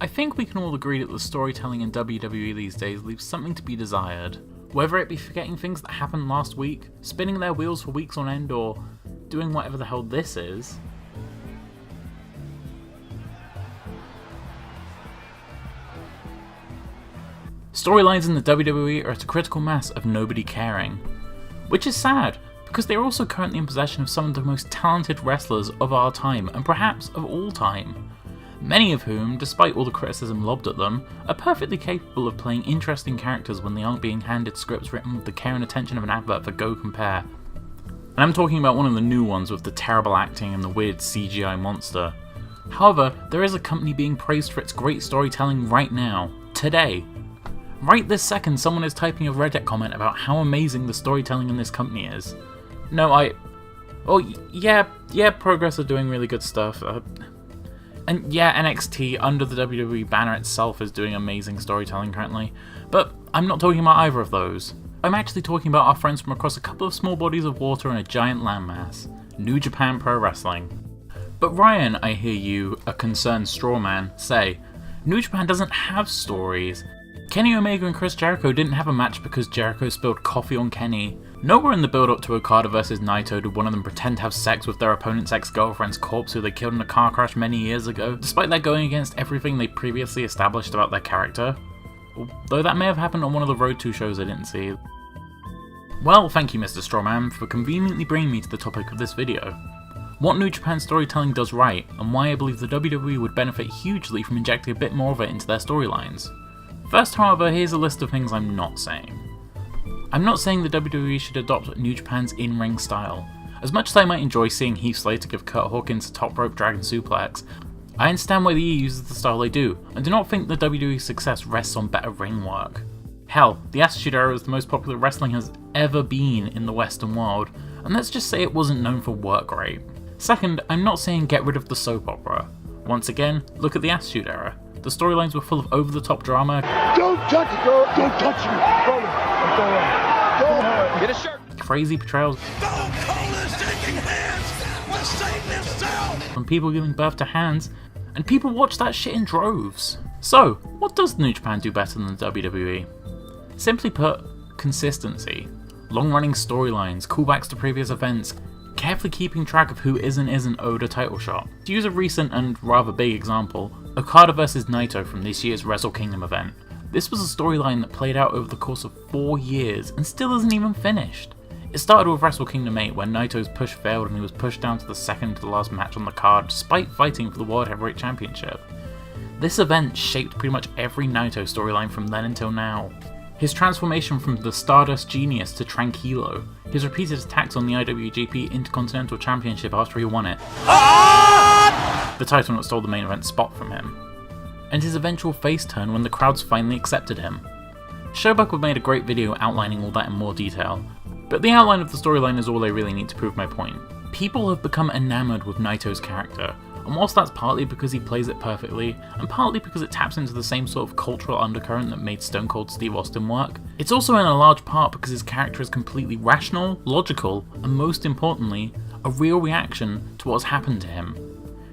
I think we can all agree that the storytelling in WWE these days leaves something to be desired. Whether it be forgetting things that happened last week, spinning their wheels for weeks on end, or doing whatever the hell this is. Storylines in the WWE are at a critical mass of nobody caring. Which is sad, because they are also currently in possession of some of the most talented wrestlers of our time, and perhaps of all time. Many of whom, despite all the criticism lobbed at them, are perfectly capable of playing interesting characters when they aren't being handed scripts written with the care and attention of an advert for Go Compare. And I'm talking about one of the new ones with the terrible acting and the weird CGI monster. However, there is a company being praised for its great storytelling right now, today. Right this second, someone is typing a Reddit comment about how amazing the storytelling in this company is. Progress are doing really good stuff. And yeah, NXT under the WWE banner itself is doing amazing storytelling currently, but I'm not talking about either of those. I'm actually talking about our friends from across a couple of small bodies of water and a giant landmass, New Japan Pro Wrestling. But Ryan, I hear you, a concerned strawman, say, New Japan doesn't have stories. Kenny Omega and Chris Jericho didn't have a match because Jericho spilled coffee on Kenny. Nowhere in the build-up to Okada vs Naito did one of them pretend to have sex with their opponent's ex-girlfriend's corpse who they killed in a car crash many years ago, despite that going against everything they previously established about their character. Though that may have happened on one of the Road 2 shows I didn't see. Well, thank you Mr. Strawman for conveniently bringing me to the topic of this video. What New Japan storytelling does right, and why I believe the WWE would benefit hugely from injecting a bit more of it into their storylines. First, however, here's a list of things I'm not saying. I'm not saying the WWE should adopt New Japan's in-ring style. As much as I might enjoy seeing Heath Slater give Kurt Hawkins a top rope dragon suplex, I understand why the E uses the style they do, and do not think the WWE's success rests on better ring work. Hell, the Attitude Era is the most popular wrestling has ever been in the Western world, and let's just say it wasn't known for work rate. Second, I'm not saying get rid of the soap opera. Once again, look at the Attitude Era. The storylines were full of over-the-top drama. Don't touch it, girl! Don't touch me! Go on. Get a shirt! Crazy portrayals. Don't call this taking hands! We're Satan himself! From people giving birth to hands, and people watch that shit in droves. So, what does New Japan do better than the WWE? Simply put, consistency. Long-running storylines, callbacks to previous events, carefully keeping track of who is and isn't owed a title shot. To use a recent and rather big example, Okada vs Naito from this year's Wrestle Kingdom event. This was a storyline that played out over the course of 4 years and still isn't even finished. It started with Wrestle Kingdom 8 when Naito's push failed and he was pushed down to the second to the last match on the card despite fighting for the World Heavyweight Championship. This event shaped pretty much every Naito storyline from then until now. His transformation from the Stardust Genius to Tranquilo, his repeated attacks on the IWGP Intercontinental Championship after he won it, the title that stole the main event spot from him, and his eventual face turn when the crowds finally accepted him. Showbuckle made a great video outlining all that in more detail, but the outline of the storyline is all I really need to prove my point. People have become enamoured with Naito's character, and whilst that's partly because he plays it perfectly, and partly because it taps into the same sort of cultural undercurrent that made Stone Cold Steve Austin work, it's also in a large part because his character is completely rational, logical, and most importantly, a real reaction to what's happened to him.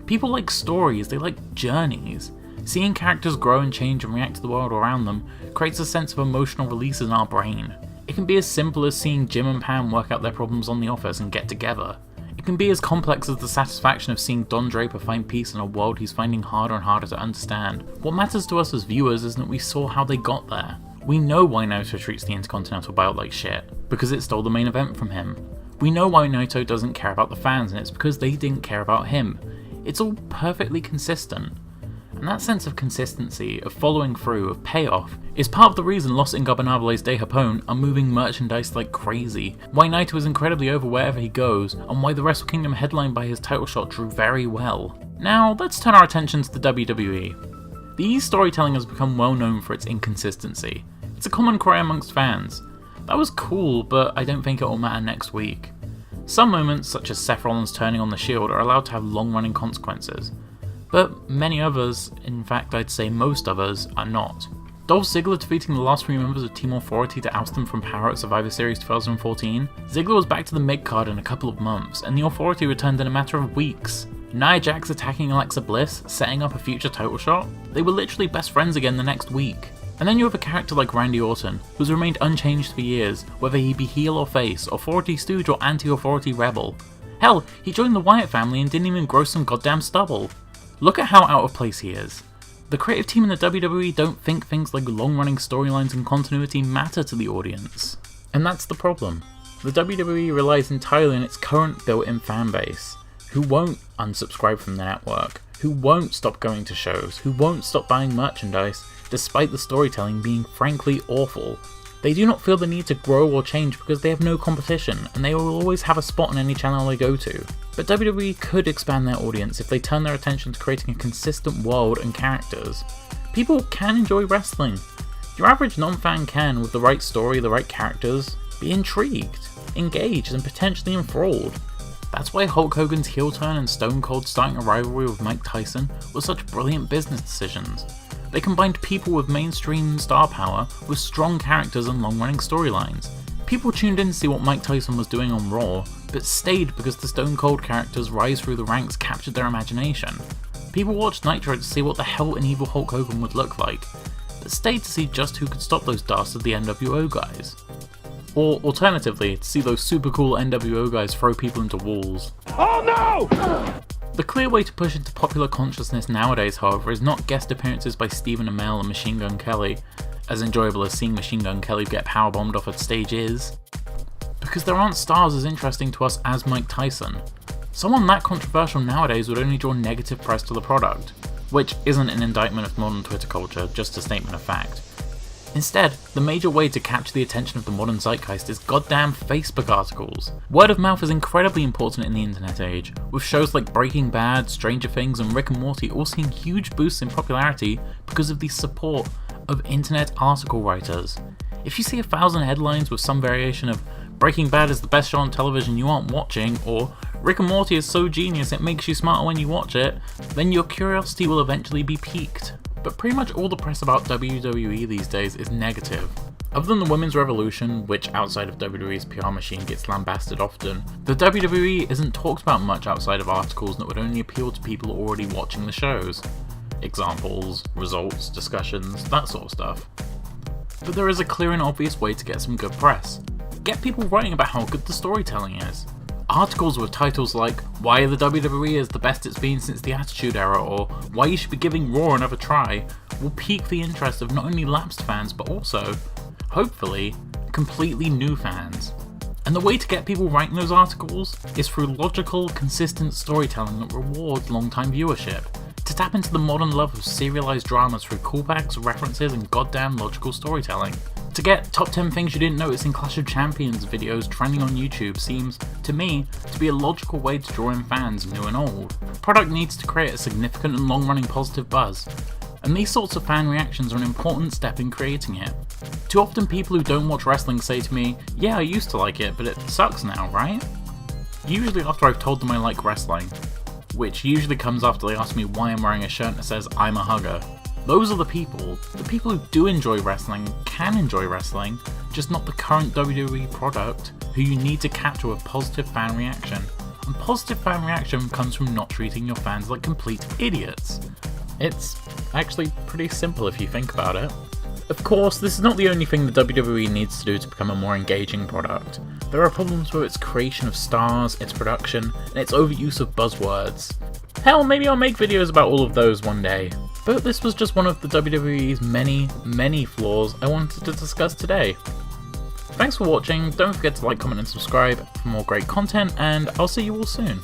People like stories, they like journeys. Seeing characters grow and change and react to the world around them creates a sense of emotional release in our brain. It can be as simple as seeing Jim and Pam work out their problems on The Office and get together. It can be as complex as the satisfaction of seeing Don Draper find peace in a world he's finding harder and harder to understand. What matters to us as viewers isn't that we saw how they got there. We know why Naito treats the Intercontinental belt like shit, because it stole the main event from him. We know why Naito doesn't care about the fans, and it's because they didn't care about him. It's all perfectly consistent. And that sense of consistency, of following through, of payoff, is part of the reason Los Ingobernables de Japón are moving merchandise like crazy, why Naito is incredibly over wherever he goes, and why the Wrestle Kingdom headline by his title shot drew very well. Now, let's turn our attention to the WWE. The E's storytelling has become well known for its inconsistency. It's a common cry amongst fans. That was cool, but I don't think it will matter next week. Some moments, such as Seth Rollins turning on the Shield, are allowed to have long-running consequences. But many others, in fact I'd say most others, are not. Dolph Ziggler defeating the last 3 members of Team Authority to oust them from power at Survivor Series 2014. Ziggler was back to the mid-card in a couple of months, and the Authority returned in a matter of weeks. Nia Jax attacking Alexa Bliss, setting up a future title shot. They were literally best friends again the next week. And then you have a character like Randy Orton, who's remained unchanged for years, whether he be heel or face, authority stooge or anti-authority rebel. Hell, he joined the Wyatt family and didn't even grow some goddamn stubble. Look at how out of place he is. The creative team in the WWE don't think things like long-running storylines and continuity matter to the audience. And that's the problem. The WWE relies entirely on its current built-in fan base, who won't unsubscribe from the network, who won't stop going to shows, who won't stop buying merchandise, despite the storytelling being frankly awful. They do not feel the need to grow or change because they have no competition, and they will always have a spot on any channel they go to. But WWE could expand their audience if they turn their attention to creating a consistent world and characters. People can enjoy wrestling. Your average non-fan can, with the right story, the right characters, be intrigued, engaged, and potentially enthralled. That's why Hulk Hogan's heel turn and Stone Cold starting a rivalry with Mike Tyson were such brilliant business decisions. They combined people with mainstream star power with strong characters and long-running storylines. People tuned in to see what Mike Tyson was doing on Raw, but stayed because the Stone Cold character's rise through the ranks captured their imagination. People watched Nitro to see what the hell an evil Hulk Hogan would look like, but stayed to see just who could stop those dastardly NWO guys. Or alternatively, to see those super cool NWO guys throw people into walls. Oh no! The clear way to push into popular consciousness nowadays, however, is not guest appearances by Stephen Amell and Machine Gun Kelly, as enjoyable as seeing Machine Gun Kelly get powerbombed off a stage is, because there aren't stars as interesting to us as Mike Tyson. Someone that controversial nowadays would only draw negative press to the product, which isn't an indictment of modern Twitter culture, just a statement of fact. Instead, the major way to capture the attention of the modern zeitgeist is goddamn Facebook articles. Word of mouth is incredibly important in the internet age, with shows like Breaking Bad, Stranger Things, and Rick and Morty all seeing huge boosts in popularity because of the support of internet article writers. If you see 1,000 headlines with some variation of Breaking Bad is the best show on television you aren't watching, or Rick and Morty is so genius it makes you smarter when you watch it, then your curiosity will eventually be piqued. But pretty much all the press about WWE these days is negative. Other than the Women's Revolution, which outside of WWE's PR machine gets lambasted often, the WWE isn't talked about much outside of articles that would only appeal to people already watching the shows. Examples, results, discussions, that sort of stuff. But there is a clear and obvious way to get some good press. Get people writing about how good the storytelling is. Articles with titles like "Why the WWE is the best it's been since the Attitude Era" or "Why you should be giving Raw another try" will pique the interest of not only lapsed fans but also, hopefully, completely new fans. And the way to get people writing those articles is through logical, consistent storytelling that rewards long-time viewership. To tap into the modern love of serialized dramas through callbacks, references, and goddamn logical storytelling. To get top 10 things you didn't notice in Clash of Champions videos trending on YouTube seems, to me, to be a logical way to draw in fans, new and old. The product needs to create a significant and long-running positive buzz, and these sorts of fan reactions are an important step in creating it. Too often people who don't watch wrestling say to me, "Yeah, I used to like it, but it sucks now, right?" Usually after I've told them I like wrestling, which usually comes after they ask me why I'm wearing a shirt that says "I'm a hugger." Those are the people who do enjoy wrestling, can enjoy wrestling, just not the current WWE product, who you need to capture with positive fan reaction. And positive fan reaction comes from not treating your fans like complete idiots. It's actually pretty simple if you think about it. Of course, this is not the only thing the WWE needs to do to become a more engaging product. There are problems with its creation of stars, its production, and its overuse of buzzwords. Hell, maybe I'll make videos about all of those one day. But this was just one of the WWE's many, many flaws I wanted to discuss today. Thanks for watching, don't forget to like, comment and subscribe for more great content, and I'll see you all soon.